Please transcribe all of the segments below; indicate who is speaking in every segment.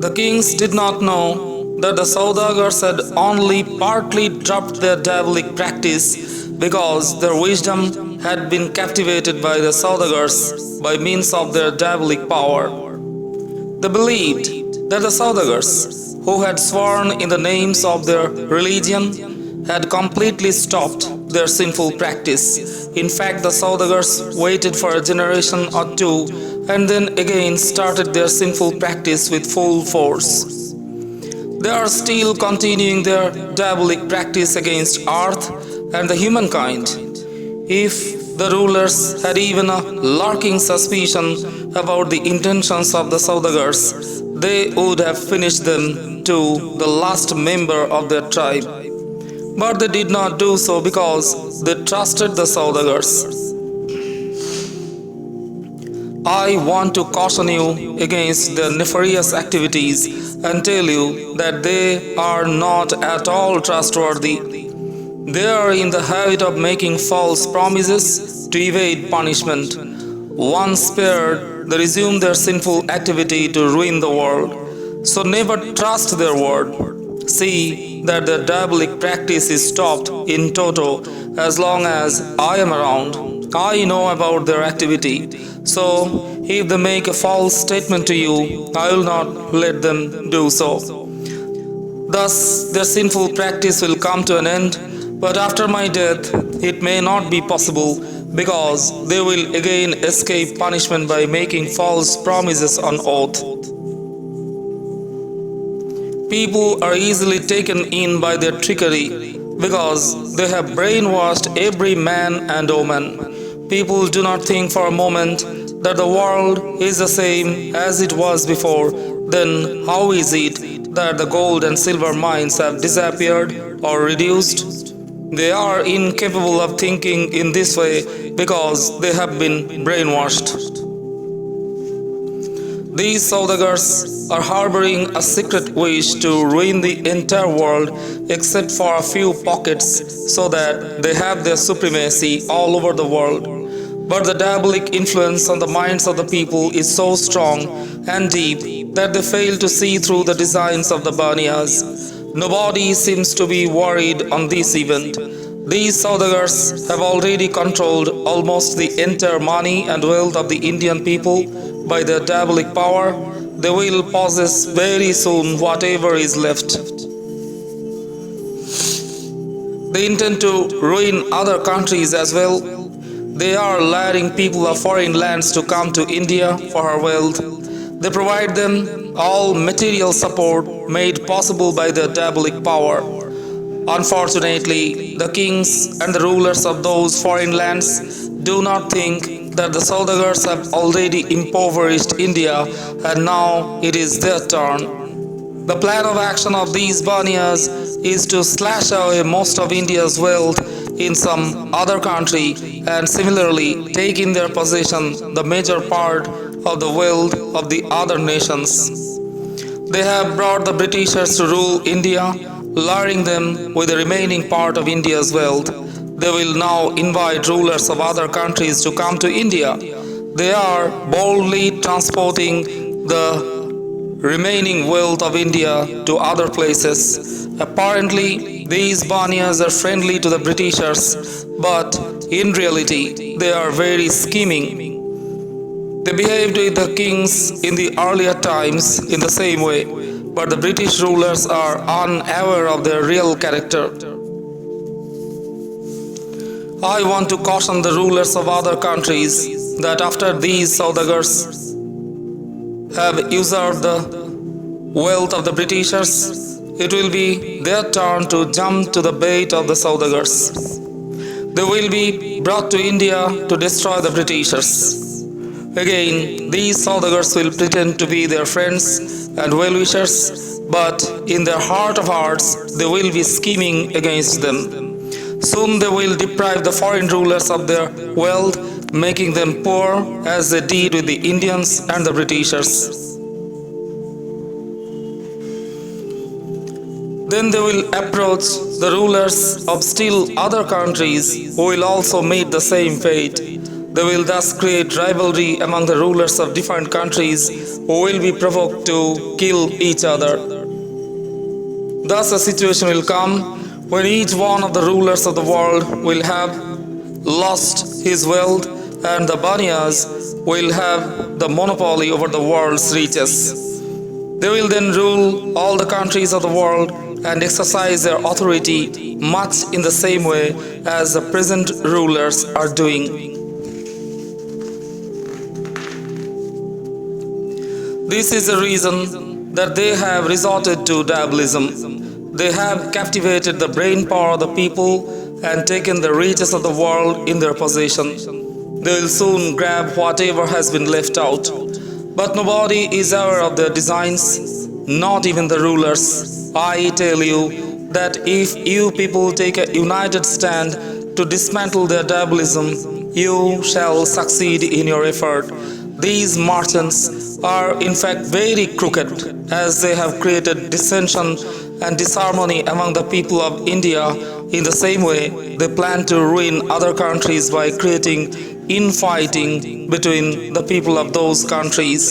Speaker 1: The kings did not know that the Saudagars had only partly dropped their diabolic practice because their wisdom had been captivated by the Saudagars by means of their diabolic power. They believed that the Saudagars, who had sworn in the names of their religion, had completely stopped their sinful practice. In fact, the Saudagars waited for a generation or two and then again started their sinful practice with full force. They are still continuing their diabolic practice against earth and the humankind. If the rulers had even a lurking suspicion about the intentions of the Saudagars, they would have finished them to the last member of their tribe. But they did not do so because they trusted the Saudagars. I want to caution you against their nefarious activities and tell you that they are not at all trustworthy. They are in the habit of making false promises to evade punishment. Once spared, they resume their sinful activity to ruin the world. So never trust their word. See that their diabolic practice is stopped in toto as long as I am around. I know about their activity. So if they make a false statement to you, I will not let them do so. Thus their sinful practice will come to an end. But after my death, it may not be possible because they will again escape punishment by making false promises on oath. People are easily taken in by their trickery because they have brainwashed every man and woman. People do not think for a moment that the world is the same as it was before. Then how is it that the gold and silver mines have disappeared or reduced? They are incapable of thinking in this way because they have been brainwashed. These Saudagars are harboring a secret wish to ruin the entire world except for a few pockets so that they have their supremacy all over the world. But the diabolic influence on the minds of the people is so strong and deep that they fail to see through the designs of the Baniyas. Nobody seems to be worried on this event. These Saudagars have already controlled almost the entire money and wealth of the Indian people by their diabolic power. They will possess very soon whatever is left. They intend to ruin other countries as well. They are luring people of foreign lands to come to India for her wealth. They provide them all material support made possible by their diabolic power. Unfortunately, the kings and the rulers of those foreign lands do not think that the Saudagars have already impoverished India and now it is their turn. The plan of action of these Baniyas is to slash away most of India's wealth in some other country and similarly take in their possession the major part of the wealth of the other nations. They have brought the Britishers to rule India, luring them with the remaining part of India's wealth. They will now invite rulers of other countries to come to India. They are boldly transporting the remaining wealth of India to other places. Apparently, these Baniyas are friendly to the Britishers, but in reality, they are very scheming. They behaved with the kings in the earlier times in the same way, but the British rulers are unaware of their real character. I want to caution the rulers of other countries that after these Saudagars have usurped the wealth of the Britishers, it will be their turn to jump to the bait of the Saudagars. They will be brought to India to destroy the Britishers. Again, these Saudagars will pretend to be their friends and well-wishers, but in their heart of hearts, they will be scheming against them. Soon they will deprive the foreign rulers of their wealth, making them poor as they did with the Indians and the Britishers. Then they will approach the rulers of still other countries who will also meet the same fate. They will thus create rivalry among the rulers of different countries who will be provoked to kill each other. Thus, a situation will come when each one of the rulers of the world will have lost his wealth and the Banyas will have the monopoly over the world's riches. They will then rule all the countries of the world and exercise their authority much in the same way as the present rulers are doing. This is the reason that they have resorted to diabolism. They have captivated the brain power of the people and taken the riches of the world in their possession. They will soon grab whatever has been left out. But nobody is aware of their designs, not even the rulers. I tell you that if you people take a united stand to dismantle their diabolism, you shall succeed in your effort. These merchants are in fact very crooked, as they have created dissension and disharmony among the people of India. In the same way, they plan to ruin other countries by creating infighting between the people of those countries.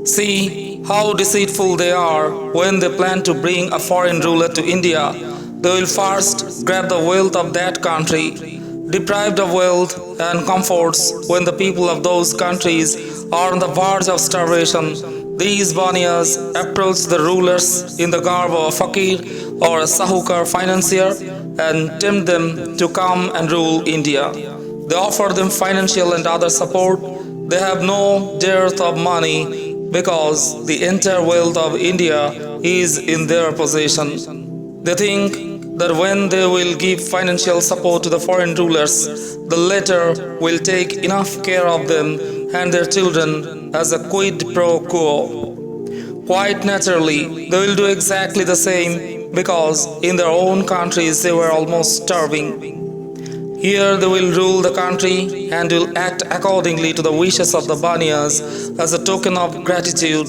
Speaker 1: See how deceitful they are when they plan to bring a foreign ruler to India. They will first grab the wealth of that country. Deprived of wealth and comforts when the people of those countries are on the verge of starvation, these Banyas approach the rulers in the garb of a fakir or a sahukar financier and tempt them to come and rule India. They offer them financial and other support. They have no dearth of money because the entire wealth of India is in their possession. They think that when they will give financial support to the foreign rulers, the latter will take enough care of them and their children as a quid pro quo. Quite naturally, they will do exactly the same because in their own countries they were almost starving. Here they will rule the country and will act accordingly to the wishes of the Banyas as a token of gratitude.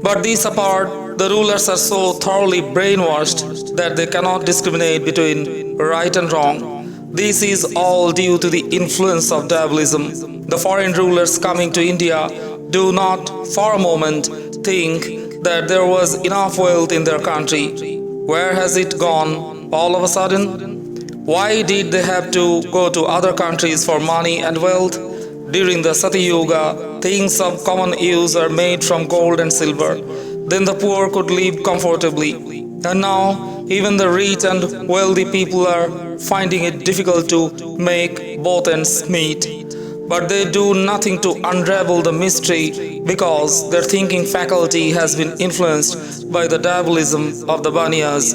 Speaker 1: But this apart, the rulers are so thoroughly brainwashed that they cannot discriminate between right and wrong. This is all due to the influence of diabolism. The foreign rulers coming to India do not for a moment think that there was enough wealth in their country. Where has it gone all of a sudden? Why did they have to go to other countries for money and wealth? During the Satyuga, things of common use are made from gold and silver. Then the poor could live comfortably. And now, even the rich and wealthy people are finding it difficult to make both ends meet. But they do nothing to unravel the mystery because their thinking faculty has been influenced by the diabolism of the Banyas.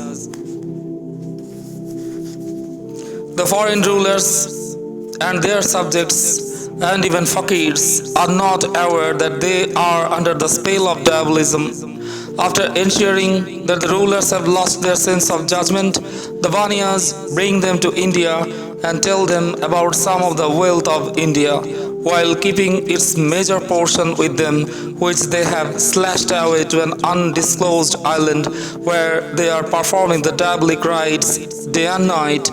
Speaker 1: The foreign rulers and their subjects and even fakirs are not aware that they are under the spell of diabolism. After ensuring that the rulers have lost their sense of judgment, the Banyas bring them to India and tell them about some of the wealth of India, while keeping its major portion with them, which they have slashed away to an undisclosed island where they are performing the diabolic rites day and night.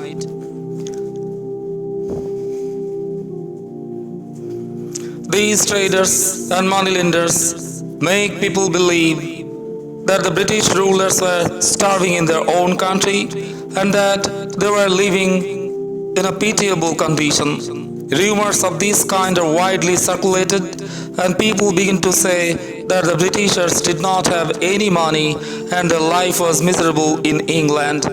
Speaker 1: These traders and moneylenders make people believe that the British rulers were starving in their own country and that they were living in a pitiable condition. Rumors of this kind are widely circulated, and people begin to say that the Britishers did not have any money and their life was miserable in England.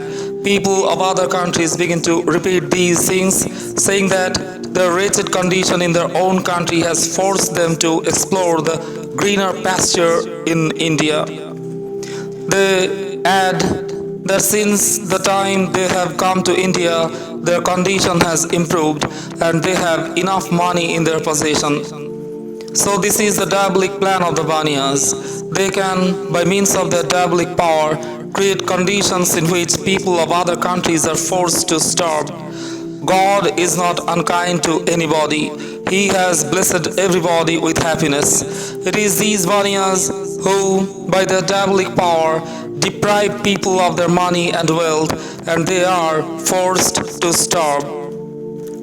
Speaker 1: People of other countries begin to repeat these things, saying that their wretched condition in their own country has forced them to explore the greener pasture in India. They add that since the time they have come to India, their condition has improved and they have enough money in their possession. So this is the diabolic plan of the Banyas. They can, by means of their diabolic power, create conditions in which people of other countries are forced to starve. God is not unkind to anybody. He has blessed everybody with happiness. It is these Banyas who, by their diabolic power, deprive people of their money and wealth, and they are forced to starve.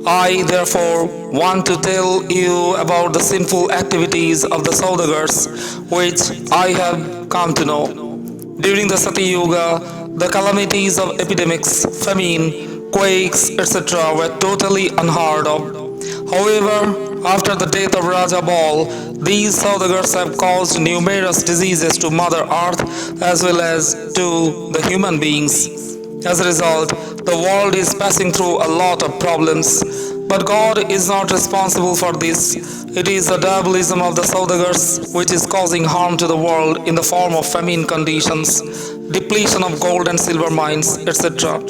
Speaker 1: I therefore want to tell you about the sinful activities of the Saudagars, which I have come to know. During the Sati Yuga, the calamities of epidemics, famine, quakes, etc. were totally unheard of. However, after the death of Raja Bal, these Saudagars have caused numerous diseases to Mother Earth as well as to the human beings. As a result, the world is passing through a lot of problems. But God is not responsible for this. It is the diabolism of the Saudagars which is causing harm to the world in the form of famine conditions, depletion of gold and silver mines, etc.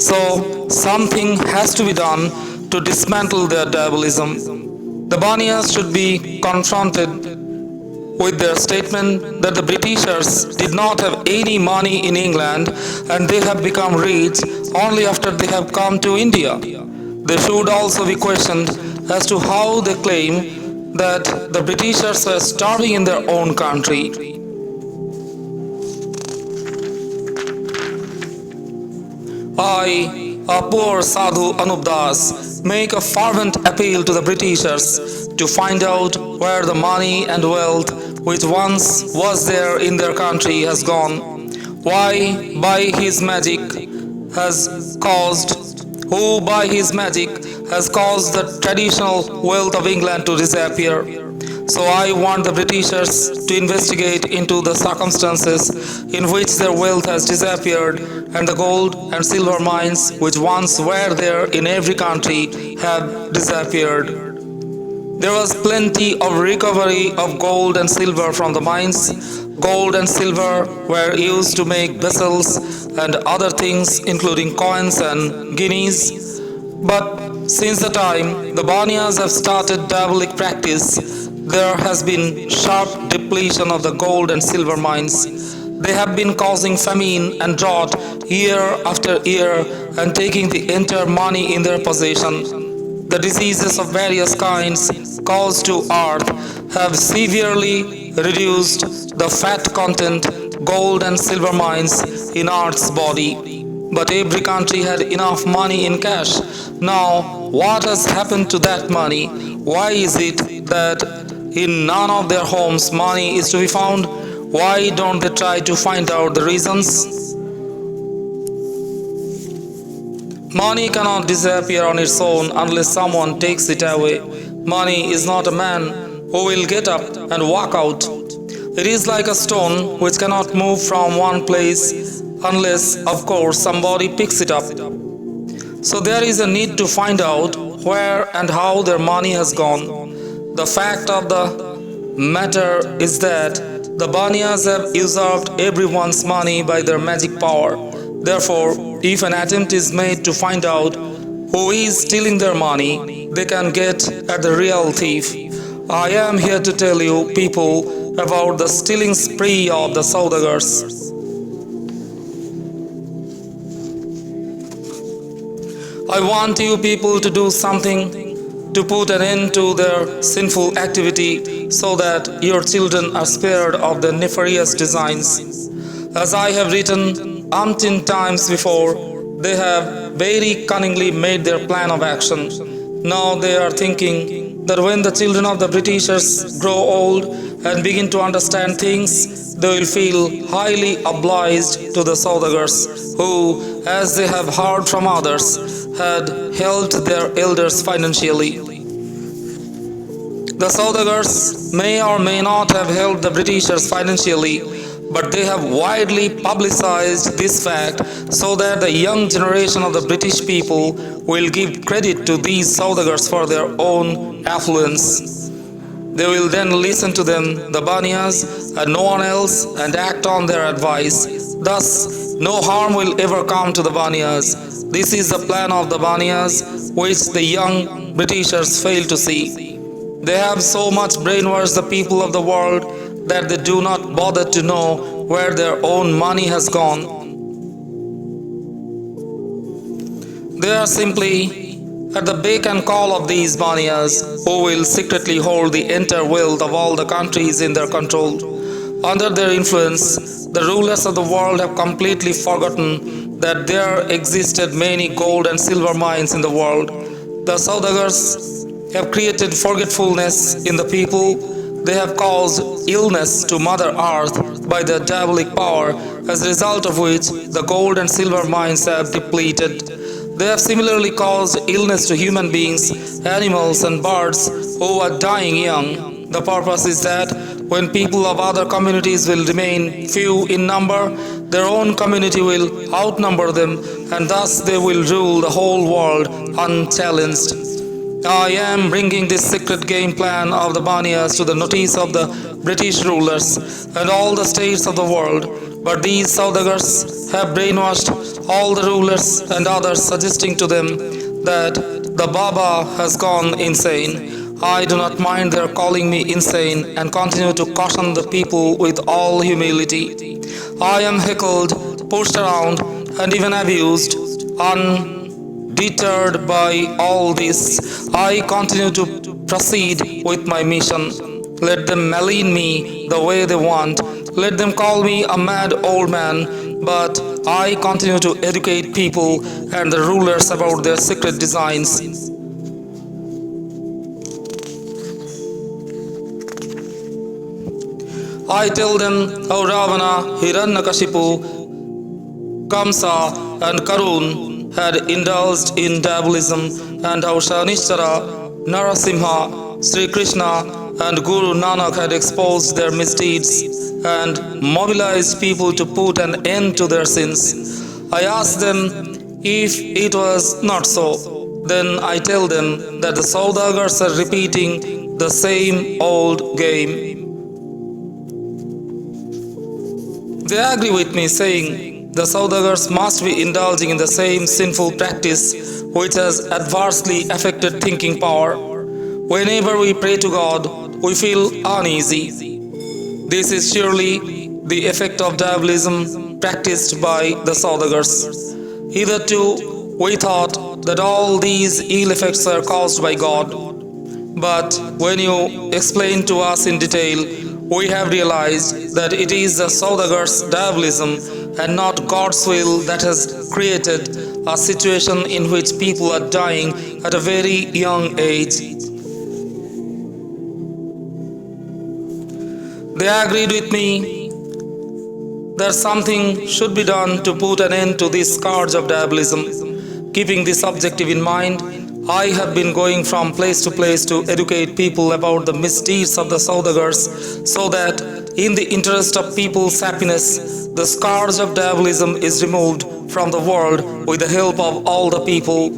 Speaker 1: So, something has to be done to dismantle their diabolism. The Banias should be confronted with their statement that the Britishers did not have any money in England and they have become rich only after they have come to India. They should also be questioned as to how they claim that the Britishers were starving in their own country. I, a poor Sadhu Anup Das, make a fervent appeal to the Britishers to find out where the money and wealth which once was there in their country has gone. Why, by his magic, who by his magic has caused the traditional wealth of England to disappear. So I want the Britishers to investigate into the circumstances in which their wealth has disappeared and the gold and silver mines which once were there in every country have disappeared. There was plenty of recovery of gold and silver from the mines. Gold and silver were used to make vessels and other things including coins and guineas. But since the time the Banias have started diabolic practice, there has been sharp depletion of the gold and silver mines. They have been causing famine and drought year after year and taking the entire money in their possession. The diseases of various kinds caused to earth have severely reduced the fat content, gold and silver mines in earth's body. But every country had enough money in cash. Now, what has happened to that money? Why is it that in none of their homes money is to be found? Why don't they try to find out the reasons? Money cannot disappear on its own unless someone takes it away. Money is not a man who will get up and walk out. It is like a stone which cannot move from one place unless, of course, somebody picks it up. So there is a need to find out where and how their money has gone. The fact of the matter is that the Banias have usurped everyone's money by their magic power. Therefore, if an attempt is made to find out who is stealing their money, they can get at the real thief. I am here to tell you people about the stealing spree of the Saudagars. I want you people to do something to put an end to their sinful activity so that your children are spared of their nefarious designs. As I have written umpteen times before, they have very cunningly made their plan of action. Now they are thinking that when the children of the Britishers grow old and begin to understand things, they will feel highly obliged to the Saudagars, who, as they have heard from others, had helped their elders financially. The Saudagars may or may not have helped the Britishers financially, but they have widely publicized this fact so that the young generation of the British people will give credit to these Saudagars for their own affluence. They will then listen to them, the Banias, and no one else, and act on their advice. Thus, no harm will ever come to the Banias. This is the plan of the Banias, which the young Britishers fail to see. They have so much brainwashed the people of the world that they do not bother to know where their own money has gone. They are simply at the beck and call of these Banias, who will secretly hold the entire wealth of all the countries in their control. Under their influence, the rulers of the world have completely forgotten that there existed many gold and silver mines in the world. The Saudagars have created forgetfulness in the people. They have caused illness to Mother Earth by their diabolic power, as a result of which the gold and silver mines have depleted. They have similarly caused illness to human beings, animals, and birds who are dying young. The purpose is that when people of other communities will remain few in number, their own community will outnumber them, and thus they will rule the whole world unchallenged. I am bringing this secret game plan of the Baniyas to the notice of the British rulers and all the states of the world. But these Saudagars have brainwashed all the rulers and others, suggesting to them that the Baba has gone insane. I do not mind their calling me insane and continue to caution the people with all humility. I am heckled, pushed around, and even abused. Undeterred by all this, I continue to proceed with my mission. Let them malign me the way they want. Let them call me a mad old man, but I continue to educate people and the rulers about their secret designs. I tell them how Ravana, Hiranyakashipu, Kamsa, and Karun had indulged in diabolism, and how Shanishchara, Narasimha, Sri Krishna, and Guru Nanak had exposed their misdeeds and mobilized people to put an end to their sins. I ask them if it was not so. Then I tell them that the Saudagars are repeating the same old game. They agree with me, saying the Saudagars must be indulging in the same sinful practice which has adversely affected thinking power. Whenever we pray to God, we feel uneasy. This is surely the effect of diabolism practiced by the Saudagars. Hitherto, we thought that all these ill effects are caused by God. But when you explain to us in detail, we have realized that it is the Saudagars' diabolism and not God's will that has created a situation in which people are dying at a very young age. They agreed with me that something should be done to put an end to this scourge of diabolism. Keeping this objective in mind, I have been going from place to place to educate people about the misdeeds of the Saudagars, so that in the interest of people's happiness, the scourge of diabolism is removed from the world with the help of all the people.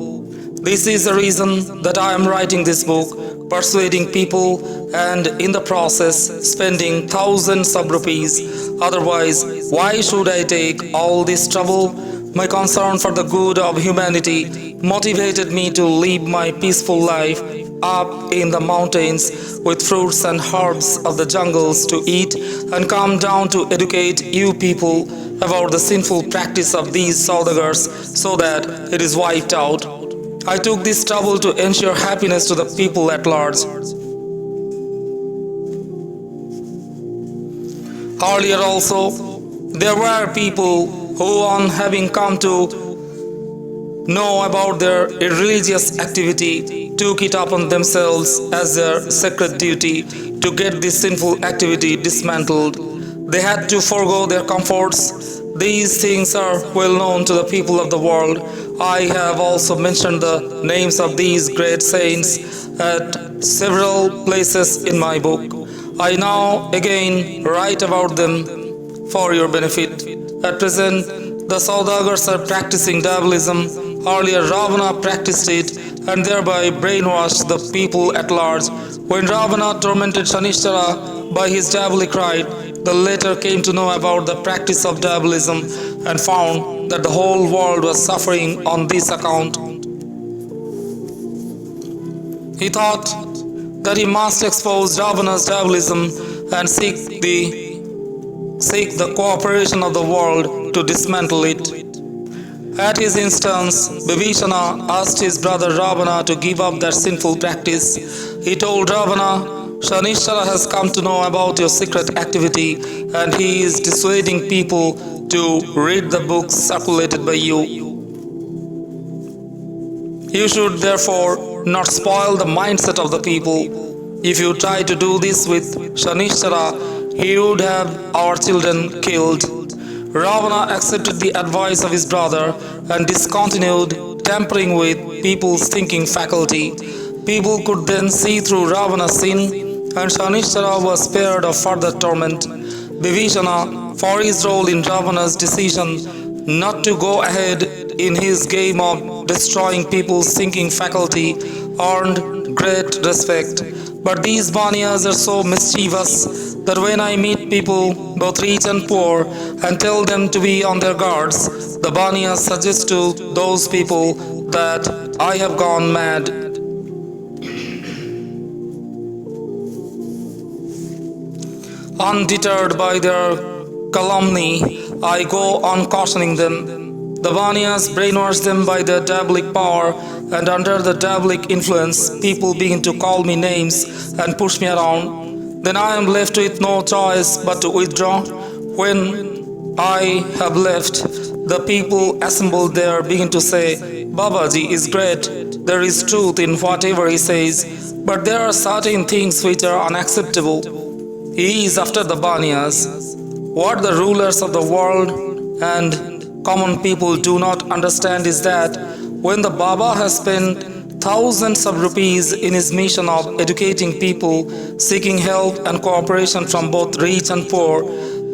Speaker 1: This is the reason that I am writing this book, persuading people, and in the process spending thousands of rupees. Otherwise, why should I take all this trouble? My concern for the good of humanity motivated me to live my peaceful life up in the mountains with fruits and herbs of the jungles to eat, and come down to educate you people about the sinful practice of these Saudagars so that it is wiped out. I took this trouble to ensure happiness to the people at large. Earlier also, there were people who, on having come to know about their irreligious activity, took it upon themselves as their sacred duty to get this sinful activity dismantled. They had to forego their comforts. These things are well known to the people of the world. I have also mentioned the names of these great saints at several places in my book. I now again write about them for your benefit. At present, the Saudagars are practicing diabolism. Earlier, Ravana practiced it and thereby brainwashed the people at large. When Ravana tormented Shanishchara by his diabolic rite, the latter came to know about the practice of diabolism and found that the whole world was suffering on this account. He thought that he must expose Ravana's diabolism and seek the cooperation of the world to dismantle it. At his instance, Vibhishana asked his brother Ravana to give up that sinful practice. He told Ravana Shanishara has come to know about your secret activity and he is dissuading people to read the books circulated by you. You should therefore not spoil the mindset of the people. If you try to do this with Shanishara, he would have our children killed. Ravana accepted the advice of his brother and discontinued tampering with people's thinking faculty. People could then see through Ravana's sin, and Shanishara was spared of further torment. Vibhishana, for his role in Ravana's decision not to go ahead in his game of destroying people's thinking faculty, earned great respect. But these Banyas are so mischievous that when I meet people, both rich and poor, and tell them to be on their guards, the Banyas suggest to those people that I have gone mad. Undeterred by their calumny, I go on cautioning them. The Banyas brainwash them by their diabolic power, and under the diabolic influence, people begin to call me names and push me around. Then I am left with no choice but to withdraw. When I have left, the people assembled there begin to say, Babaji is great, there is truth in whatever he says, but there are certain things which are unacceptable. He is after the Banyas. What the rulers of the world and common people do not understand is that when the Baba has spent thousands of rupees in his mission of educating people, seeking help and cooperation from both rich and poor,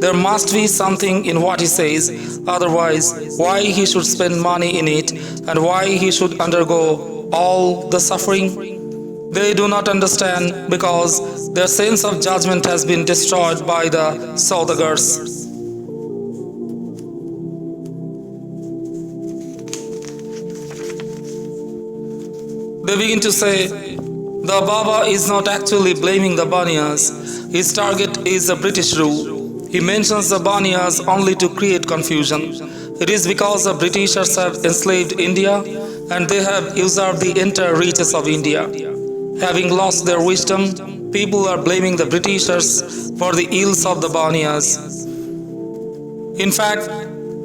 Speaker 1: there must be something in what he says. Otherwise, why he should spend money in it and why he should undergo all the suffering? They do not understand because their sense of judgment has been destroyed by the Saudagars. They begin to say, the Baba is not actually blaming the Banyas. His target is the British rule. He mentions the Banyas only to create confusion. It is because the Britishers have enslaved India and they have usurped the entire reaches of India. Having lost their wisdom, people are blaming the Britishers for the ills of the Banyas. In fact,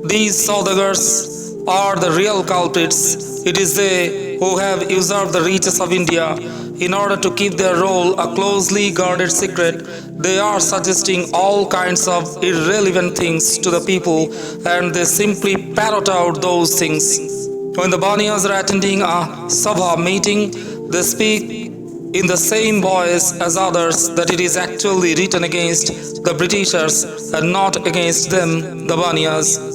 Speaker 1: these Saudagars are the real culprits. It is they who have usurped the reaches of India. In order to keep their role a closely guarded secret, they are suggesting all kinds of irrelevant things to the people and they simply parrot out those things. When the Banyas are attending a Sabha meeting, they speak in the same voice as others that it is actually written against the Britishers and not against them, the Banyas.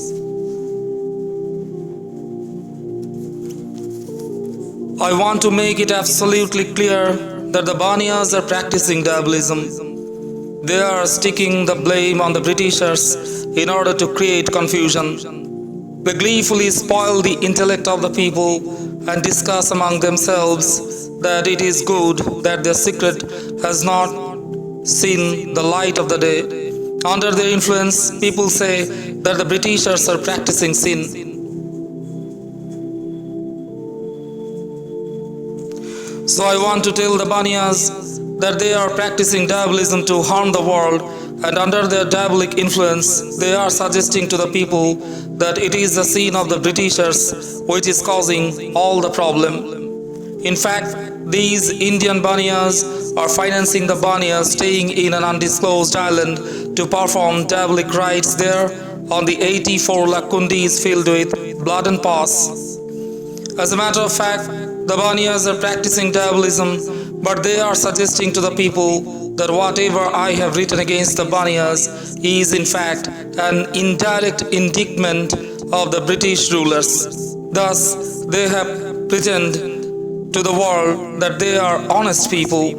Speaker 1: I want to make it absolutely clear that the Banyas are practicing diabolism. They are sticking the blame on the Britishers in order to create confusion. They gleefully spoil the intellect of the people and discuss among themselves that it is good that their secret has not seen the light of the day. Under their influence, people say that the Britishers are practicing sin. So I want to tell the Banyas that they are practicing diabolism to harm the world, and under their diabolic influence, they are suggesting to the people that it is the sin of the Britishers which is causing all the problem. In fact, these Indian Banyas are financing the Banyas staying in an undisclosed island to perform diabolic rites there on the 84 lakh kundis filled with blood and pus. As a matter of fact, the Banyas are practicing diabolism, but they are suggesting to the people that whatever I have written against the Banyas is in fact an indirect indictment of the British rulers. Thus, they have pretended to the world that they are honest people.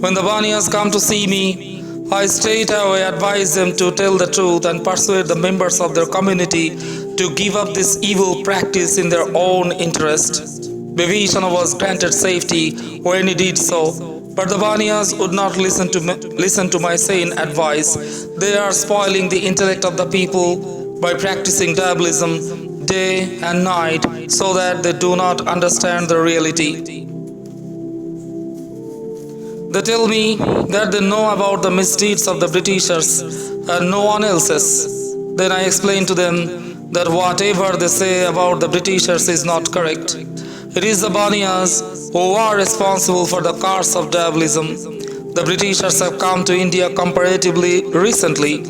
Speaker 1: When the Banyas come to see me, I straight away advise them to tell the truth and persuade the members of their community to give up this evil practice in their own interest. Vibhishana was granted safety when he did so, but the Banyas would not listen to my sane advice. They are spoiling the intellect of the people by practicing diabolism day and night so that they do not understand the reality. They tell me that they know about the misdeeds of the Britishers and no one else's. Then I explain to them that whatever they say about the Britishers is not correct. It is the Baniyas who are responsible for the curse of diabolism. The Britishers have come to India comparatively recently.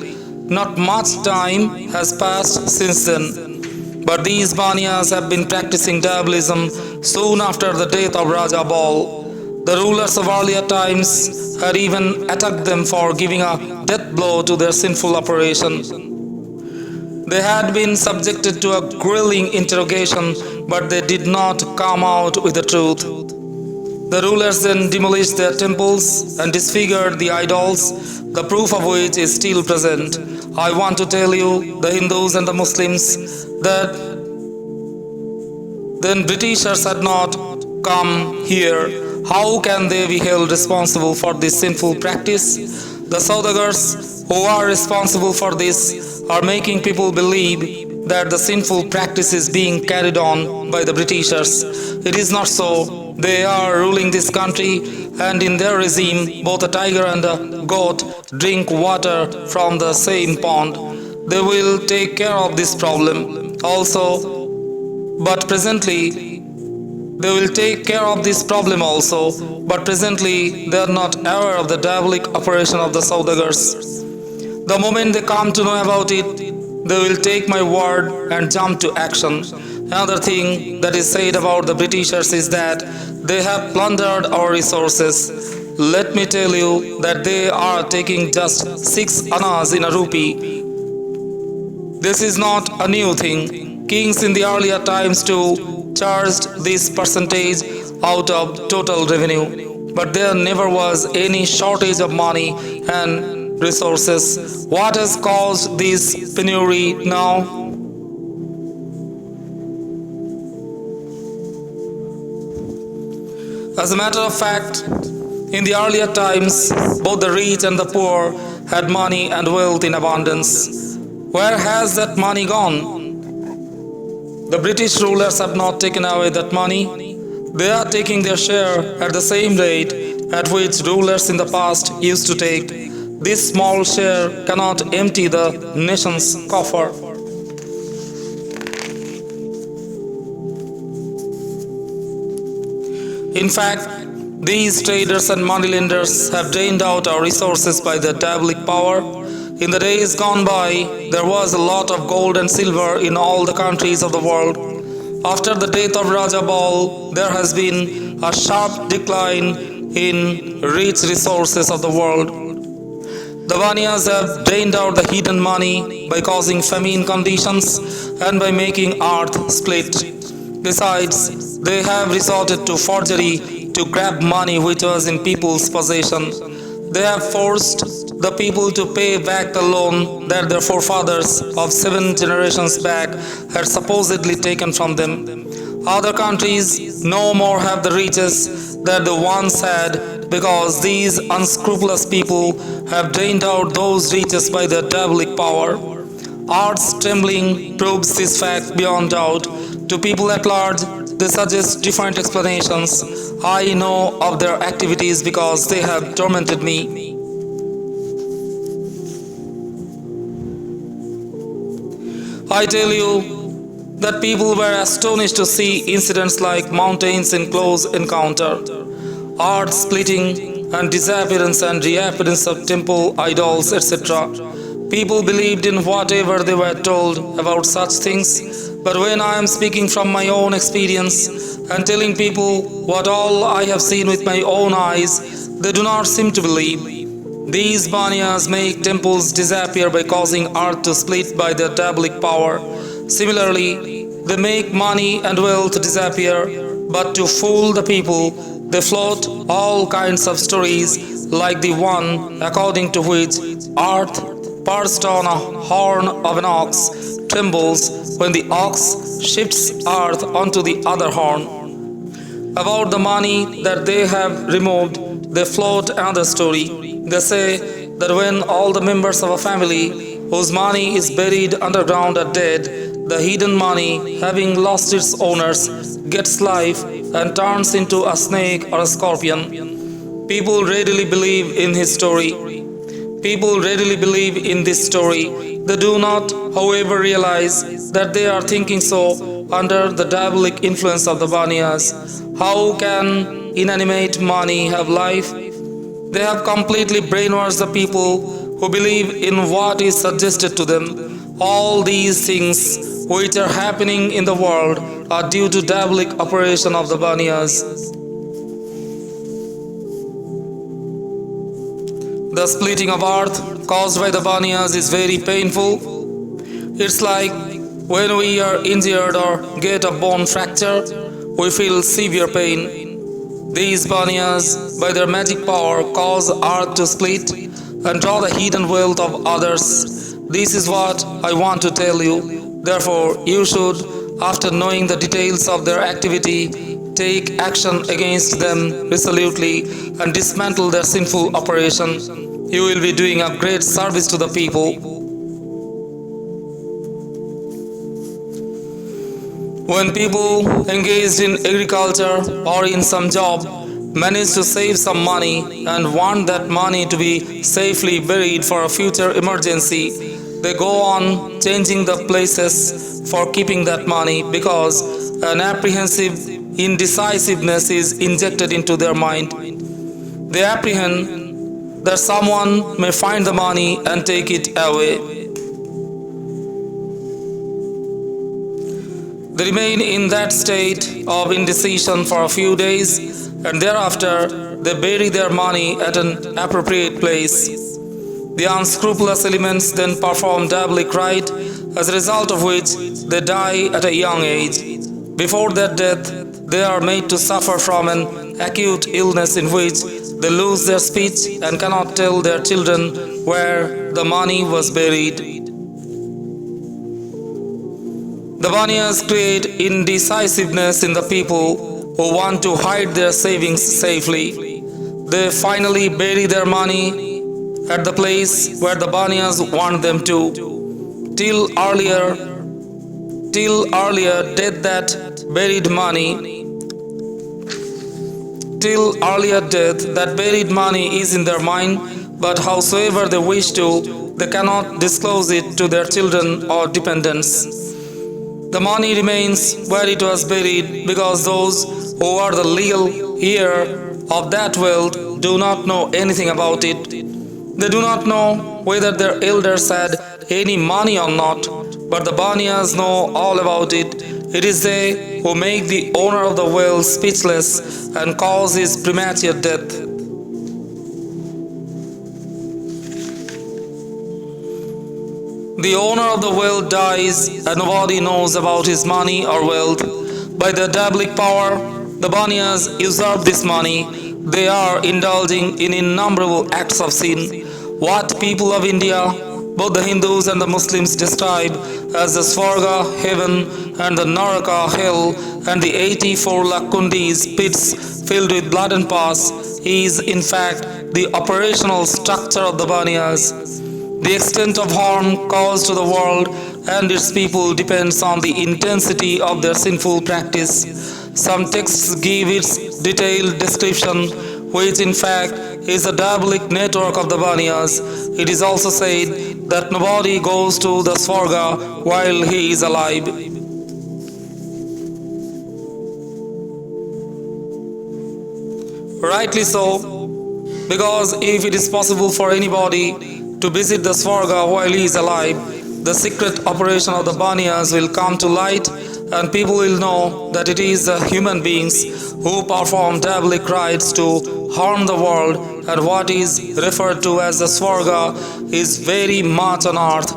Speaker 1: Not much time has passed since then. But these Baniyas have been practicing diabolism soon after the death of Raja Bal. The rulers of earlier times had even attacked them for giving a death blow to their sinful operation. They had been subjected to a grueling interrogation, but they did not come out with the truth. The rulers then demolished their temples and disfigured the idols, the proof of which is still present. I want to tell you, the Hindus and the Muslims, that then Britishers had not come here. How can they be held responsible for this sinful practice? The Saudagars who are responsible for this are making people believe that the sinful practice is being carried on by the Britishers. It is not so. They are ruling this country, and in their regime, both a tiger and a goat drink water from the same pond. They will take care of this problem also, but presently they will take care of this problem also, but presently they are not aware of the diabolic operation of the Saudagars. The moment they come to know about it, they will take my word and jump to action. Another thing that is said about the Britishers is that they have plundered our resources. Let me tell you that they are taking just 6 annas in a rupee. This is not a new thing. Kings in the earlier times too charged this percentage out of total revenue. But there never was any shortage of money and resources. What has caused this penury now? As a matter of fact, in the earlier times, both the rich and the poor had money and wealth in abundance. Where has that money gone? The British rulers have not taken away that money. They are taking their share at the same rate at which rulers in the past used to take. This small share cannot empty the nation's coffer. In fact, these traders and moneylenders have drained out our resources by their diabolic power. In the days gone by, there was a lot of gold and silver in all the countries of the world. After the death of Raja Bal, there has been a sharp decline in rich resources of the world. The Baniyas have drained out the hidden money by causing famine conditions and by making earth split. Besides, they have resorted to forgery to grab money which was in people's possession. They have forced the people to pay back the loan that their forefathers of 7 generations back had supposedly taken from them. Other countries no more have the riches that they once had because these unscrupulous people have drained out those riches by their diabolic power. Earth's trembling proves this fact beyond doubt. To people at large, they suggest different explanations. I know of their activities because they have tormented me. I tell you that people were astonished to see incidents like mountains in close encounter, earth splitting, and disappearance and reappearance of temple idols, etc. People believed in whatever they were told about such things, but when I am speaking from my own experience and telling people what all I have seen with my own eyes, they do not seem to believe. These Baniyas make temples disappear by causing earth to split by their diabolic power. Similarly, they make money and wealth disappear, but to fool the people, they float all kinds of stories like the one according to which earth perched on a horn of an ox trembles when the ox shifts earth onto the other horn. About the money that they have removed, they float another story. They say that when all the members of a family whose money is buried underground are dead, the hidden money, having lost its owners, gets life and turns into a snake or a scorpion. People readily believe in his story. People readily believe in this story. They do not, however, realize that they are thinking so under the diabolic influence of the Baniyas. How can inanimate money have life? They have completely brainwashed the people who believe in what is suggested to them. All these things which are happening in the world are due to diabolic operation of the Baniyas. The splitting of earth caused by the Baniyas is very painful. It's like when we are injured or get a bone fracture, we feel severe pain. These Baniyas, by their magic power, cause earth to split and draw the hidden wealth of others. This is what I want to tell you. Therefore, you should, after knowing the details of their activity, take action against them resolutely and dismantle their sinful operation. You will be doing a great service to the people. When people engaged in agriculture or in some job manage to save some money and want that money to be safely buried for a future emergency, they go on changing the places for keeping that money because an apprehensive indecisiveness is injected into their mind. They apprehend that someone may find the money and take it away. They remain in that state of indecision for a few days and thereafter they bury their money at an appropriate place. The unscrupulous elements then perform diabolic rite, as a result of which they die at a young age. Before that death, they are made to suffer from an acute illness in which they lose their speech and cannot tell their children where the money was buried. The Baniyas create indecisiveness in the people who want to hide their savings safely. They finally bury their money at the place where the Baniyas want them to. Till earlier death that buried money is in their mind, but howsoever they wish to, they cannot disclose it to their children or dependents. The money remains where it was buried because those who are the legal heir of that wealth do not know anything about it. They do not know whether their elders had any money or not, but the Baniyas know all about it. It is they who make the owner of the wealth speechless and cause his premature death. The owner of the wealth dies and nobody knows about his money or wealth. By their diabolic power, the Baniyas usurp this money. They are indulging in innumerable acts of sin. What people of India, both the Hindus and the Muslims, describe as the Swarga, heaven, and the Naraka, hell, and the 84 lakh kundis, pits filled with blood and pus, is in fact the operational structure of the Baniyas. The extent of harm caused to the world and its people depends on the intensity of their sinful practice. Some texts give its detailed description, which in fact is a diabolic network of the Baniyas. It is also said that nobody goes to the Swarga while he is alive. Rightly so, because if it is possible for anybody to visit the Swarga while he is alive, the secret operation of the Baniyas will come to light and people will know that it is the human beings who perform diabolic rites to harm the world, and what is referred to as the Swarga is very much on earth,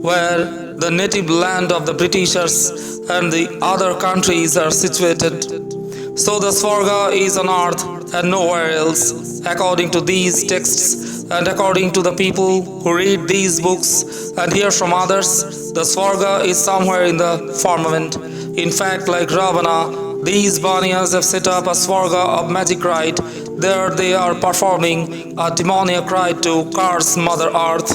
Speaker 1: where the native land of the Britishers and the other countries are situated. So the Swarga is on earth and nowhere else, according to these texts and according to the people who read these books and hear from others. The Swarga is somewhere in the firmament. In fact, like Ravana, these Baniyas have set up a Swarga of magic rite. There they are performing a demoniac rite to curse Mother Earth.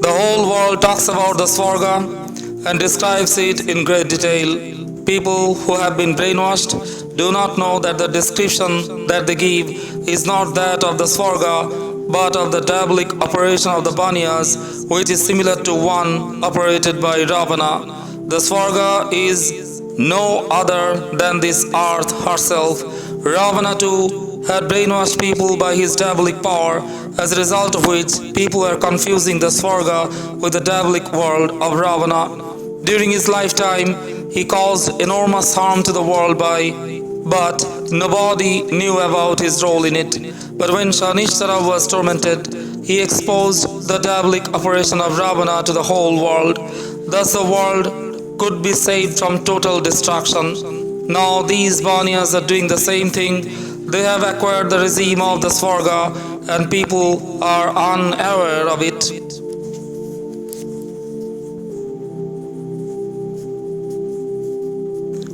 Speaker 1: The whole world talks about the Swarga and describes it in great detail. People who have been brainwashed do not know that the description that they give is not that of the Swarga, but of the diabolic operation of the Banyas, which is similar to one operated by Ravana. The Swarga is no other than this earth herself. Ravana too had brainwashed people by his diabolic power, as a result of which people are confusing the Swarga with the diabolic world of Ravana. During his lifetime, he caused enormous harm to the world but nobody knew about his role in it. But when Shanishthara was tormented, he exposed the diabolic operation of Ravana to the whole world. Thus the world could be saved from total destruction. Now these Banyas are doing the same thing. They have acquired the regime of the Swarga and people are unaware of it.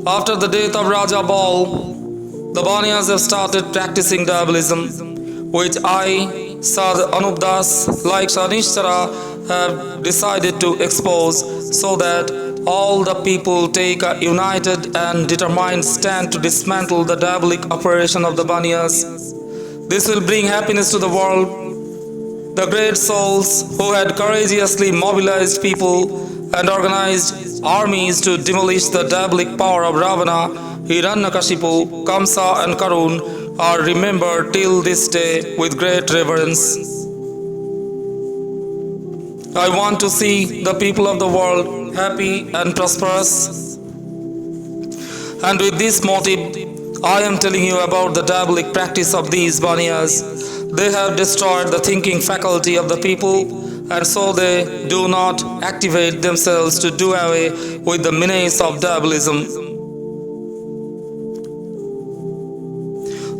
Speaker 1: After the death of Raja Bal, the Banyas have started practicing diabolism, which I, Sadh Anup Das, like Shanishthara, have decided to expose so that all the people take a united and determined stand to dismantle the diabolic operation of the Banyas. This will bring happiness to the world. The great souls who had courageously mobilized people and organized armies to demolish the diabolic power of Ravana, Hiranyakashipu, Kamsa and Karun are remembered till this day with great reverence. I want to see the people of the world happy and prosperous. And with this motive, I am telling you about the diabolic practice of these Banyas. They have destroyed the thinking faculty of the people, and so they do not activate themselves to do away with the menace of diabolism.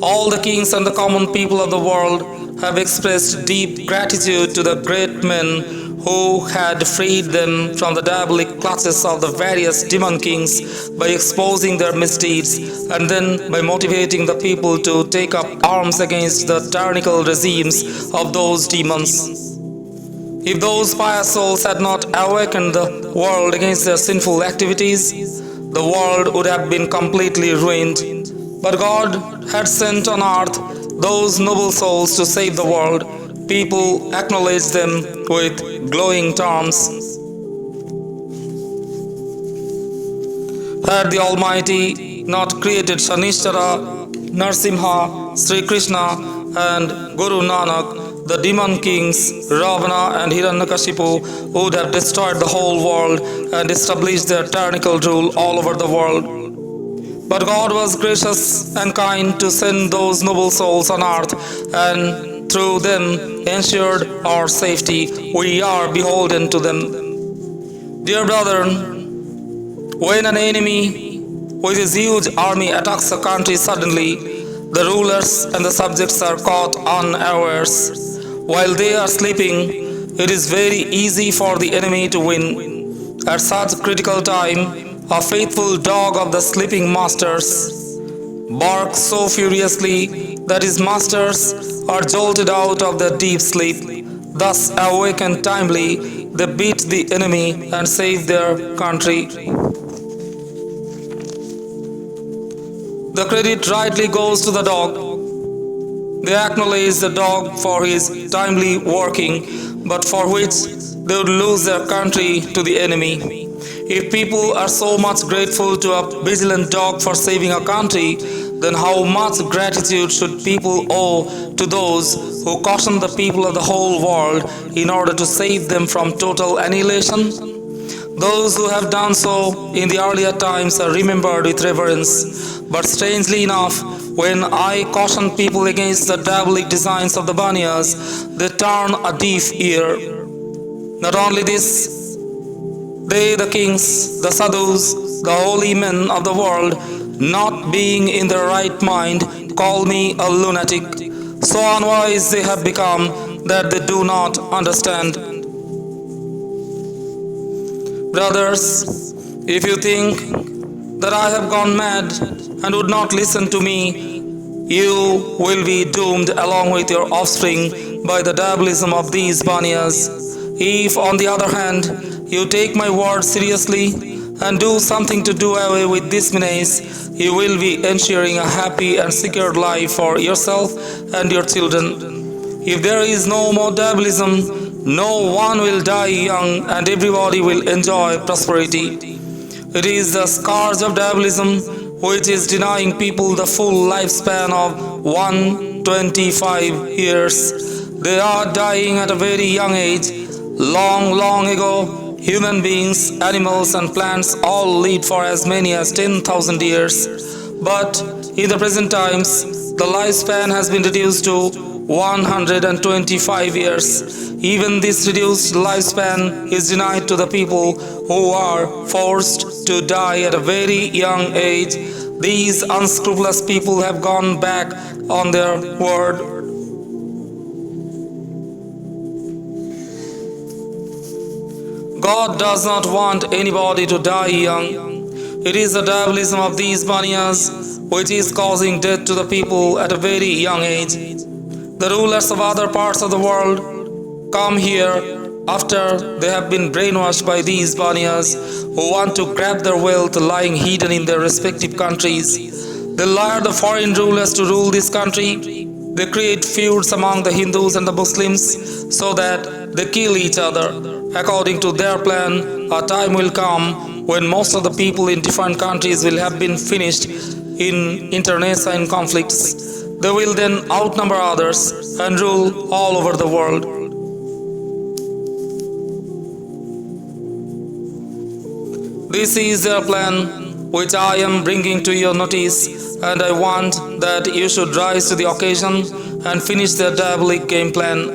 Speaker 1: All the kings and the common people of the world have expressed deep gratitude to the great men who had freed them from the diabolic clutches of the various demon kings by exposing their misdeeds and then by motivating the people to take up arms against the tyrannical regimes of those demons. If those pious souls had not awakened the world against their sinful activities, the world would have been completely ruined. But God had sent on earth those noble souls to save the world. People acknowledge them with glowing terms. Had the Almighty not created Shanishthara, Narsimha, Sri Krishna and Guru Nanak, the demon kings Ravana and Hiranyakashipu would have destroyed the whole world and established their tyrannical rule all over the world. But God was gracious and kind to send those noble souls on earth, and through them ensured our safety. We are beholden to them. Dear brother, when an enemy with his huge army attacks a country suddenly, the rulers and the subjects are caught unawares. While they are sleeping, it is very easy for the enemy to win. At such critical time, a faithful dog of the sleeping masters barks so furiously that his masters are jolted out of their deep sleep. Thus awakened timely, they beat the enemy and save their country. The credit rightly goes to the dog. They acknowledge the dog for his timely working, but for which they would lose their country to the enemy. If people are so much grateful to a vigilant dog for saving a country, then how much gratitude should people owe to those who caution the people of the whole world in order to save them from total annihilation? Those who have done so in the earlier times are remembered with reverence. But strangely enough, when I caution people against the diabolic designs of the Banyas, they turn a deaf ear. Not only this, they, the kings, the sadhus, the holy men of the world, not being in their right mind, call me a lunatic. So unwise they have become that they do not understand. Brothers, if you think that I have gone mad and would not listen to me, you will be doomed along with your offspring by the diabolism of these Banyas. If, on the other hand, you take my word seriously and do something to do away with this menace, you will be ensuring a happy and secure life for yourself and your children. If there is no more diabolism, no one will die young and everybody will enjoy prosperity. It is the scourge of diabolism which is denying people the full lifespan of 125 years. They are dying at a very young age. Long, long ago, human beings, animals, and plants all lived for as many as 10,000 years. But in the present times, the lifespan has been reduced to 125 years. Even this reduced lifespan is denied to the people who are forced to die at a very young age. These unscrupulous people have gone back on their word. God does not want anybody to die young. It is the diabolism of these banias which is causing death to the people at a very young age. The rulers of other parts of the world come here after they have been brainwashed by these banias who want to grab their wealth lying hidden in their respective countries. They lure the foreign rulers to rule this country. They create feuds among the Hindus and the Muslims so that they kill each other. According to their plan, a time will come when most of the people in different countries will have been finished in internecine conflicts. They will then outnumber others and rule all over the world. This is their plan which I am bringing to your notice, and I want that you should rise to the occasion and finish their diabolic game plan.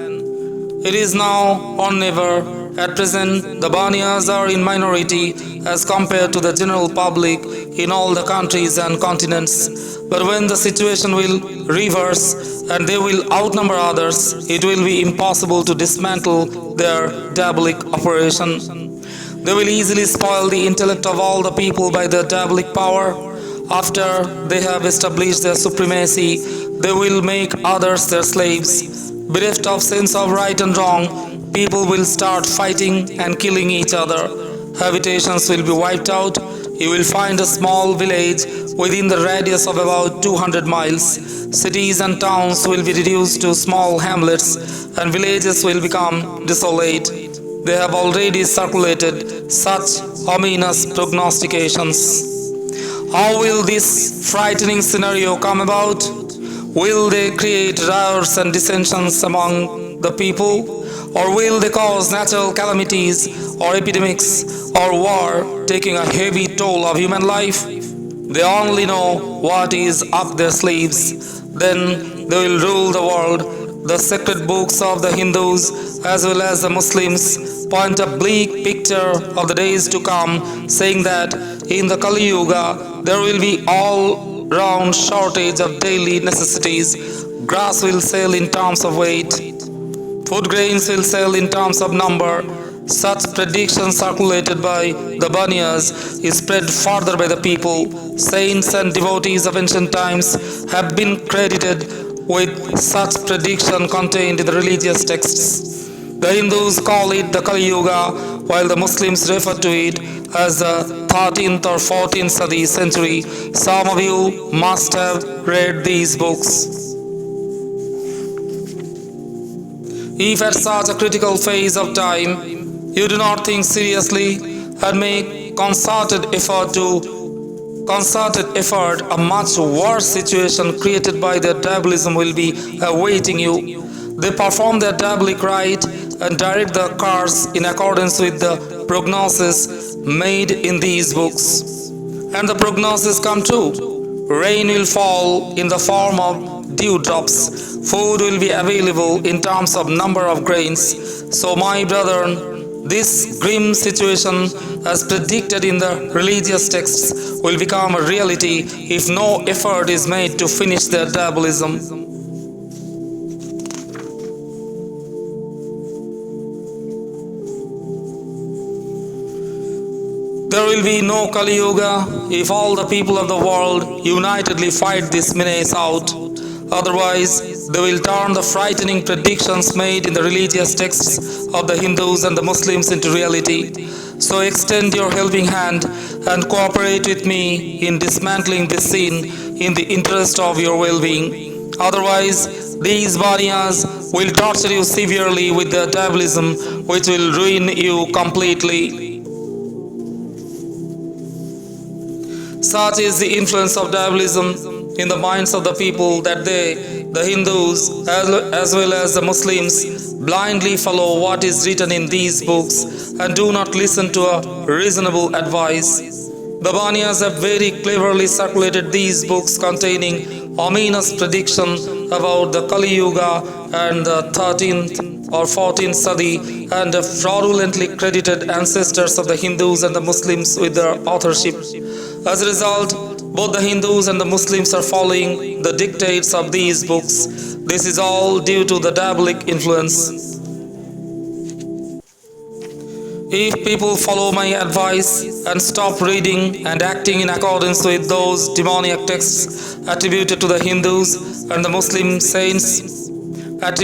Speaker 1: It is now or never. At present, the Banias are in minority as compared to the general public in all the countries and continents. But when the situation will reverse and they will outnumber others, it will be impossible to dismantle their diabolic operation. They will easily spoil the intellect of all the people by their diabolic power. After they have established their supremacy, they will make others their slaves. Bereft of sense of right and wrong, people will start fighting and killing each other. Habitations will be wiped out. You will find a small village within the radius of about 200 miles. Cities and towns will be reduced to small hamlets, and villages will become desolate. They have already circulated such ominous prognostications. How will this frightening scenario come about? Will they create riots and dissensions among the people? Or will they cause natural calamities or epidemics or war, taking a heavy toll of human life? They only know what is up their sleeves. Then they will rule the world. The sacred books of the Hindus as well as the Muslims point a bleak picture of the days to come, saying that in the Kali Yuga there will be all-round shortage of daily necessities. Grass will sell in terms of weight. Food grains will sell in terms of number. Such predictions circulated by the Banias is spread further by the people. Saints and devotees of ancient times have been credited with such prediction contained in the religious texts. The Hindus call it the Kali Yuga, while the Muslims refer to it as the 13th or 14th Sadi century. Some of you must have read these books. If at such a critical phase of time you do not think seriously and make concerted effort, a much worse situation created by their diabolism will be awaiting you. They perform their diabolic rite and direct the cars in accordance with the prognosis made in these books. And the prognosis come true. Rain will fall in the form of dewdrops. Food will be available in terms of number of grains. So my brethren, this grim situation as predicted in the religious texts will become a reality if no effort is made to finish their diabolism. There will be no Kali Yuga if all the people of the world unitedly fight this menace out. Otherwise, They will turn the frightening predictions made in the religious texts of the Hindus and the Muslims into reality. So extend your helping hand and cooperate with me in dismantling this sin in the interest of your well-being. Otherwise, these Banias will torture you severely with their diabolism, which will ruin you completely. Such is the influence of diabolism in the minds of the people that they, the Hindus as well as the Muslims, blindly follow what is written in these books and do not listen to a reasonable advice. The Banias have very cleverly circulated these books containing ominous prediction about the Kali Yuga and the 13th or 14th Sadi, and have fraudulently credited ancestors of the Hindus and the Muslims with their authorship. As a result, both the Hindus and the Muslims are following the dictates of these books. This is all due to the diabolic influence. If people follow my advice and stop reading and acting in accordance with those demoniac texts attributed to the Hindus and the Muslim saints, and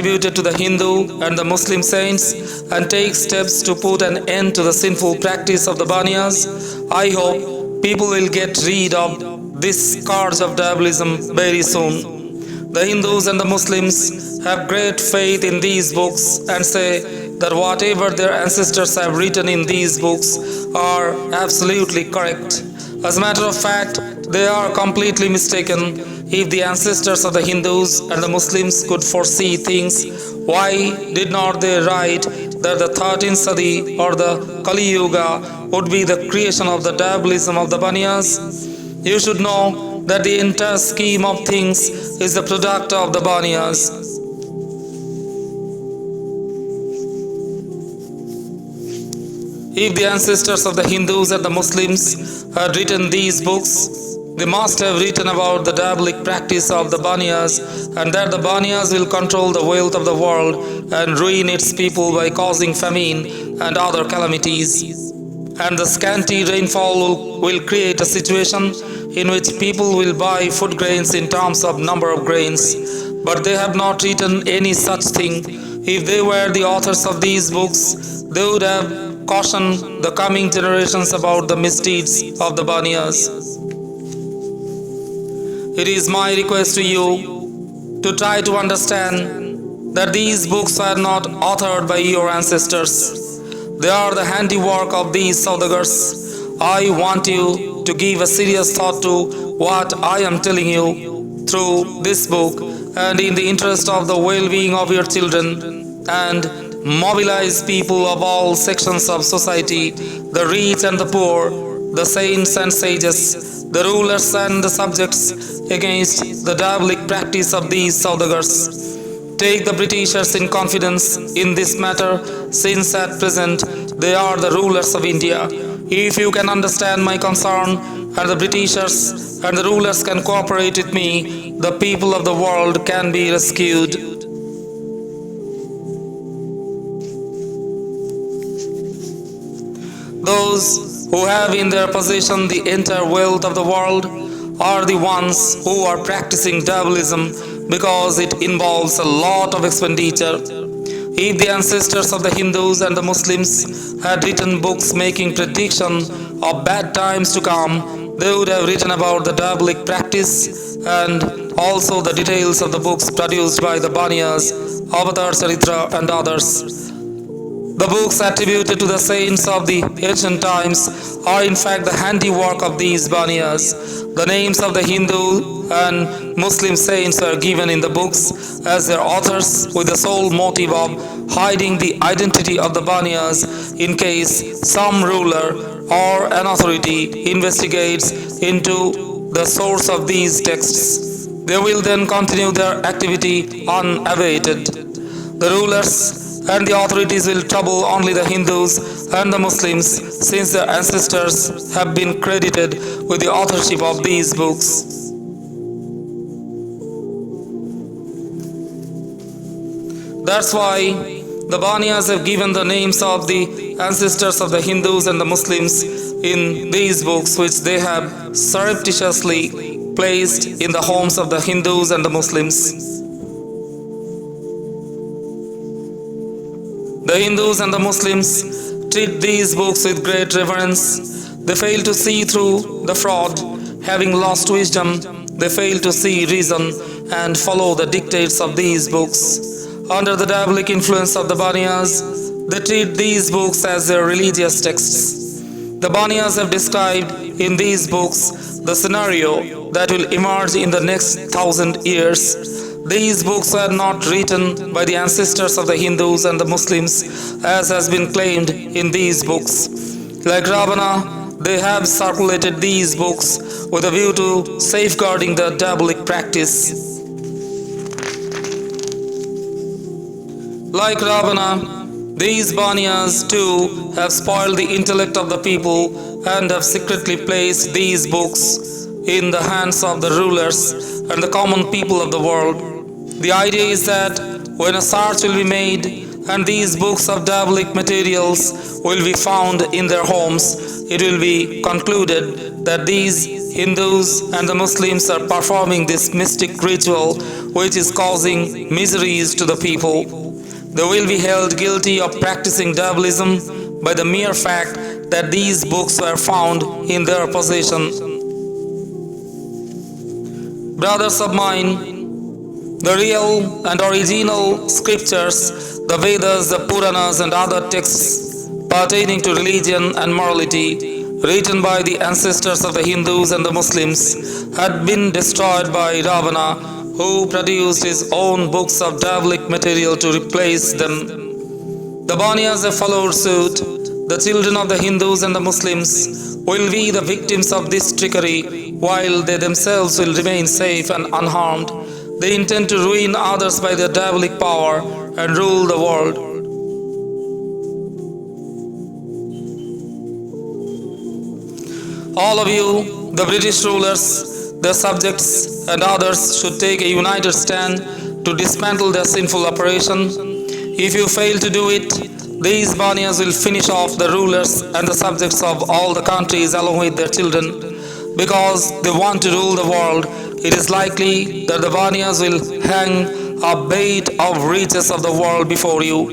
Speaker 1: take steps to put an end to the sinful practice of the Banias, I hope people will get rid of this scourge of diabolism very soon. The Hindus and the Muslims have great faith in these books and say that whatever their ancestors have written in these books are absolutely correct. As a matter of fact, they are completely mistaken. If the ancestors of the Hindus and the Muslims could foresee things, why did not they write that the 13th Sadi or the Kali Yuga would be the creation of the diabolism of the Banias? You should know that the entire scheme of things is the product of the Banias. If the ancestors of the Hindus and the Muslims had written these books, they must have written about the diabolic practice of the Banias, and that the Banias will control the wealth of the world and ruin its people by causing famine and other calamities. And the scanty rainfall will create a situation in which people will buy food grains in terms of number of grains. But they have not written any such thing. If they were the authors of these books, they would have cautioned the coming generations about the misdeeds of the Banias. It is my request to you to try to understand that these books are not authored by your ancestors. They are the handiwork of these Saudagars. I want you to give a serious thought to what I am telling you through this book, and in the interest of the well-being of your children, and mobilize people of all sections of society, the rich and the poor, the saints and sages, the rulers and the subjects, against the diabolic practice of these Saudagars. Take the Britishers in confidence in this matter, since at present they are the rulers of India. If you can understand my concern, and the Britishers and the rulers can cooperate with me, the people of the world can be rescued. Those who have in their possession the entire wealth of the world are the ones who are practicing diabolism, because it involves a lot of expenditure. If the ancestors of the Hindus and the Muslims had written books making prediction of bad times to come, they would have written about the diabolic practice and also the details of the books produced by the Banias, Avatar Charitra and others. The books attributed to the saints of the ancient times are in fact the handiwork of these Banias. The names of the Hindu and Muslim saints are given in the books as their authors with the sole motive of hiding the identity of the Banias in case some ruler or an authority investigates into the source of these texts. They will then continue their activity unabated. The rulers and the authorities will trouble only the Hindus and the Muslims, since their ancestors have been credited with the authorship of these books. That's why the Banias have given the names of the ancestors of the Hindus and the Muslims in these books, which they have surreptitiously placed in the homes of the Hindus and the Muslims. The Hindus and the Muslims treat these books with great reverence. They fail to see through the fraud. Having lost wisdom, they fail to see reason and follow the dictates of these books. Under the diabolic influence of the Baniyas, they treat these books as their religious texts. The Baniyas have described in these books the scenario that will emerge in the next 1,000 years. These books are not written by the ancestors of the Hindus and the Muslims, as has been claimed in these books. Like Ravana, they have circulated these books with a view to safeguarding the diabolic practice. Like Ravana, these Baniyas too have spoiled the intellect of the people and have secretly placed these books in the hands of the rulers and the common people of the world. The idea is that when a search will be made and these books of diabolic materials will be found in their homes, it will be concluded that these Hindus and the Muslims are performing this mystic ritual which is causing miseries to the people. They will be held guilty of practicing diabolism by the mere fact that these books were found in their possession. Brothers of mine, the real and original scriptures, the Vedas, the Puranas and other texts pertaining to religion and morality, written by the ancestors of the Hindus and the Muslims, had been destroyed by Ravana, who produced his own books of diabolic material to replace them. The Baniyas have followed suit. The children of the Hindus and the Muslims will be the victims of this trickery, while they themselves will remain safe and unharmed. They intend to ruin others by their diabolic power and rule the world. All of you, the British rulers, their subjects and others should take a united stand to dismantle their sinful operation. If you fail to do it, these Baniyas will finish off the rulers and the subjects of all the countries along with their children. Because they want to rule the world, it is likely that the Baniyas will hang a bait of riches of the world before you.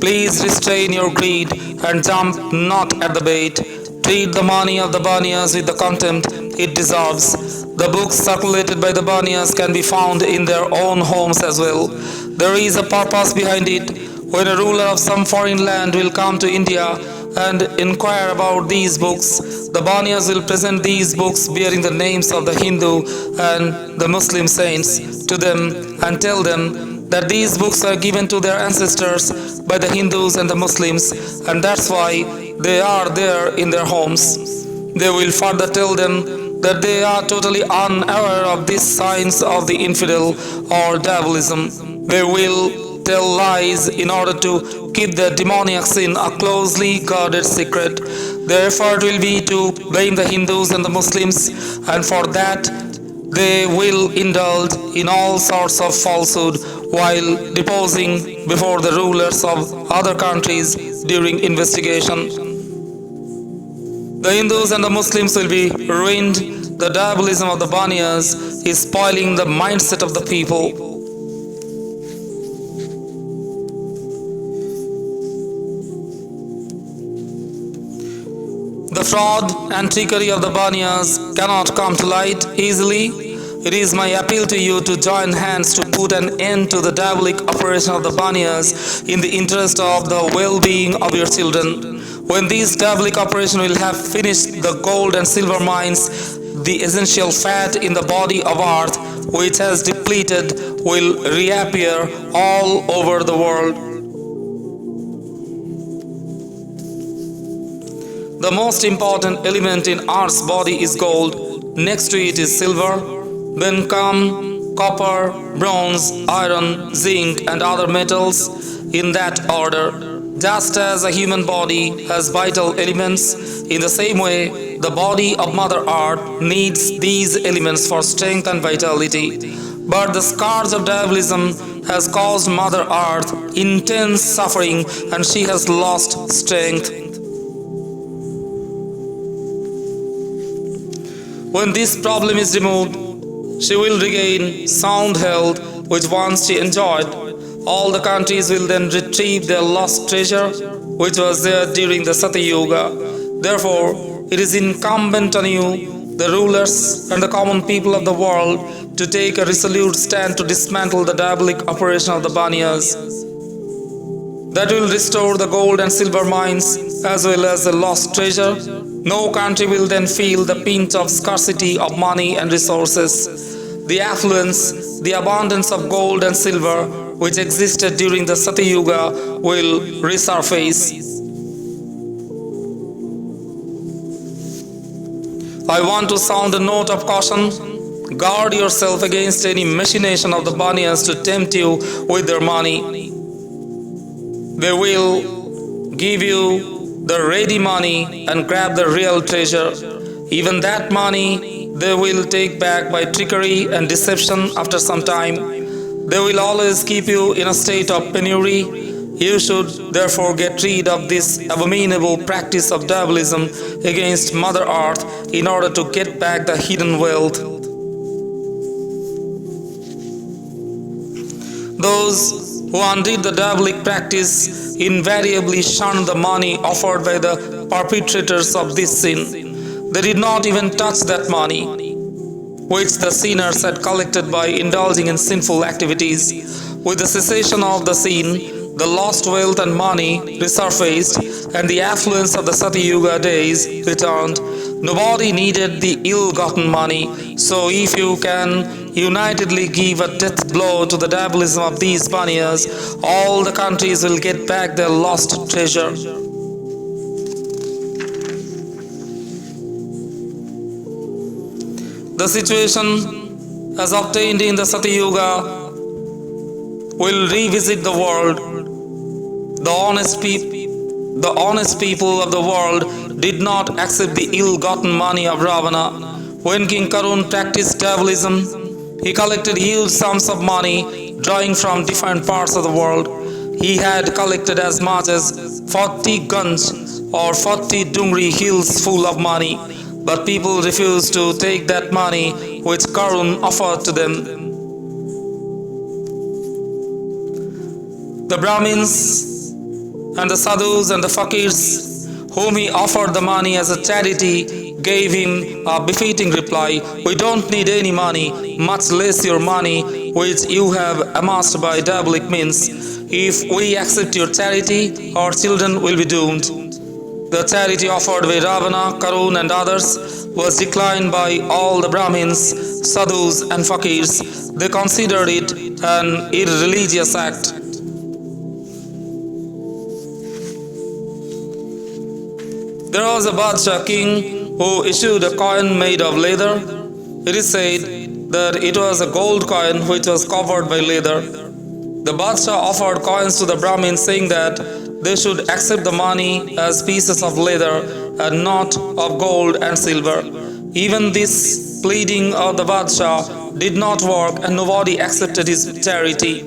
Speaker 1: Please restrain your greed and jump not at the bait. Treat the money of the Baniyas with the contempt it deserves. The books circulated by the Baniyas can be found in their own homes as well. There is a purpose behind it. When a ruler of some foreign land will come to India and inquire about these books, the Baniyas will present these books bearing the names of the Hindu and the Muslim saints to them and tell them that these books are given to their ancestors by the Hindus and the Muslims, and that's why they are there in their homes. They will further tell them that they are totally unaware of these signs of the infidel or diabolism. They will tell lies in order to keep their demoniac sin a closely guarded secret. Their effort will be to blame the Hindus and the Muslims, and for that they will indulge in all sorts of falsehood while deposing before the rulers of other countries during investigation. The Hindus and the Muslims will be ruined. The diabolism of the Baniyas is spoiling the mindset of the people. The fraud and trickery of the Baniyas cannot come to light easily. It is my appeal to you to join hands to put an end to the diabolic operation of the Baniyas in the interest of the well-being of your children. When this diabolic operation will have finished, the gold and silver mines, the essential fat in the body of earth which has depleted, will reappear all over the world. The most important element in Earth's body is gold. Next to it is silver. Then come copper, bronze, iron, zinc and other metals in that order. Just as a human body has vital elements, in the same way the body of Mother Earth needs these elements for strength and vitality. But the scourge of diabolism has caused Mother Earth intense suffering and she has lost strength. When this problem is removed, she will regain sound health which once she enjoyed. All the countries will then retrieve their lost treasure, which was there during the Satyuga. Therefore, it is incumbent on you, the rulers and the common people of the world, to take a resolute stand to dismantle the diabolic operation of the Banyas. That will restore the gold and silver mines as well as the lost treasure. No country will then feel the pinch of scarcity of money and resources. The affluence, the abundance of gold and silver which existed during the Satyuga will resurface. I want to sound a note of caution. Guard yourself against any machination of the Banyas to tempt you with their money. They will give you the ready money and grab the real treasure. Even that money they will take back by trickery and deception after some time. They will always keep you in a state of penury. You should therefore get rid of this abominable practice of diabolism against Mother Earth in order to get back the hidden wealth. Those who undid the diabolic practice invariably shunned the money offered by the perpetrators of this sin. They did not even touch that money, which the sinners had collected by indulging in sinful activities. With the cessation of the sin, the lost wealth and money resurfaced, and the affluence of the Satyuga days returned. Nobody needed the ill-gotten money, so if you can unitedly give a death blow to the diabolism of these Banyas, all the countries will get back their lost treasure. The situation as obtained in the Satyuga will revisit the world. The honest people of the world did not accept the ill-gotten money of Ravana. When King Karun practiced diabolism, he collected huge sums of money drawing from different parts of the world. He had collected as much as 40 guns or 40 Dungri hills full of money, but people refused to take that money which Karun offered to them. The Brahmins and the sadhus and the fakirs whom he offered the money as a charity gave him a befitting reply: "We don't need any money, much less your money which you have amassed by diabolic means. If we accept your charity, our children will be doomed." The charity offered by Ravana, Karun and others was declined by all the Brahmins, sadhus and fakirs. They considered it an irreligious act. There was a Badshah king who issued a coin made of leather. It is said that it was a gold coin which was covered by leather. The Badshah offered coins to the Brahmins, saying that they should accept the money as pieces of leather and not of gold and silver. Even this pleading of the Badshah did not work, and nobody accepted his charity.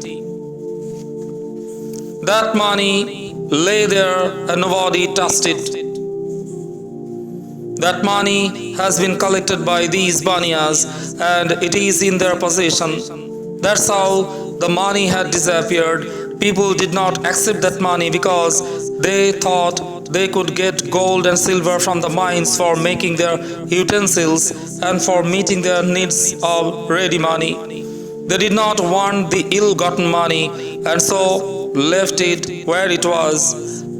Speaker 1: That money lay there and nobody touched it. That money has been collected by these Banyas and it is in their possession. That's how the money had disappeared. People did not accept that money because they thought they could get gold and silver from the mines for making their utensils and for meeting their needs of ready money. They did not want the ill-gotten money and so left it where it was.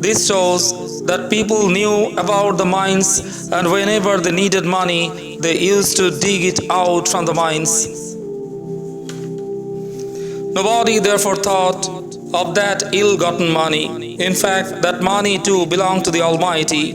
Speaker 1: This shows that people knew about the mines, and whenever they needed money, they used to dig it out from the mines. Nobody therefore thought of that ill-gotten money. In fact, that money too belonged to the Almighty.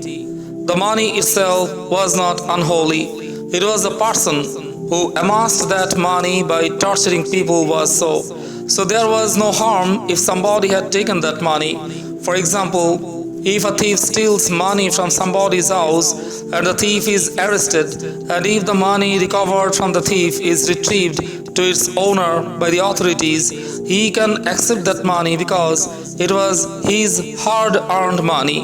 Speaker 1: The money itself was not unholy. It was the person who amassed that money by torturing people was so. So there was no harm if somebody had taken that money. For example, if a thief steals money from somebody's house and the thief is arrested, and if the money recovered from the thief is retrieved to its owner by the authorities, he can accept that money because it was his hard-earned money.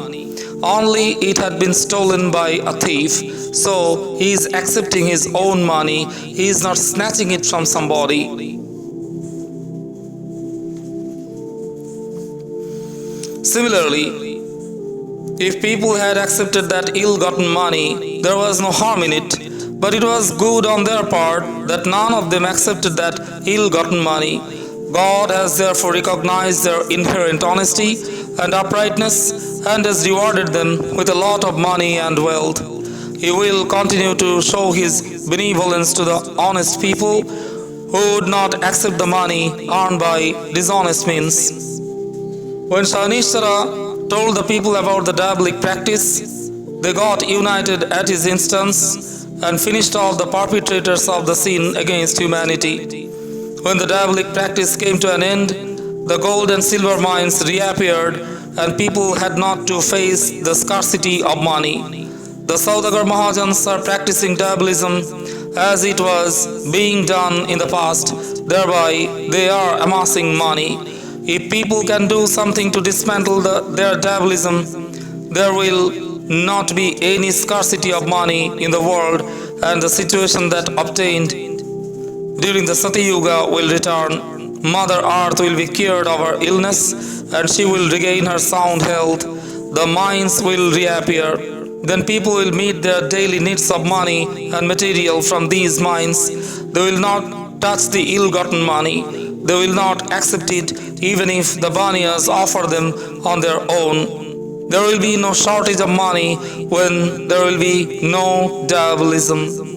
Speaker 1: Only it had been stolen by a thief, so he is accepting his own money. He is not snatching it from somebody. Similarly, if people had accepted that ill-gotten money, there was no harm in it. But it was good on their part that none of them accepted that ill-gotten money. God has therefore recognized their inherent honesty and uprightness and has rewarded them with a lot of money and wealth. He will continue to show His benevolence to the honest people who would not accept the money earned by dishonest means. When Shanishara told the people about the diabolic practice, they got united at his instance and finished off the perpetrators of the sin against humanity. When the diabolic practice came to an end, the gold and silver mines reappeared and people had not to face the scarcity of money. The Saudagar Mahajans are practicing diabolism as it was being done in the past, thereby they are amassing money. If people can do something to dismantle their diabolism, there will not be any scarcity of money in the world, and the situation that obtained during the Sati Yuga will return. Mother Earth will be cured of her illness, and she will regain her sound health. The mines will reappear. Then people will meet their daily needs of money and material from these mines. They will not touch the ill-gotten money. They will not accept it even if the Baniyas offer them on their own. There will be no shortage of money when there will be no diabolism.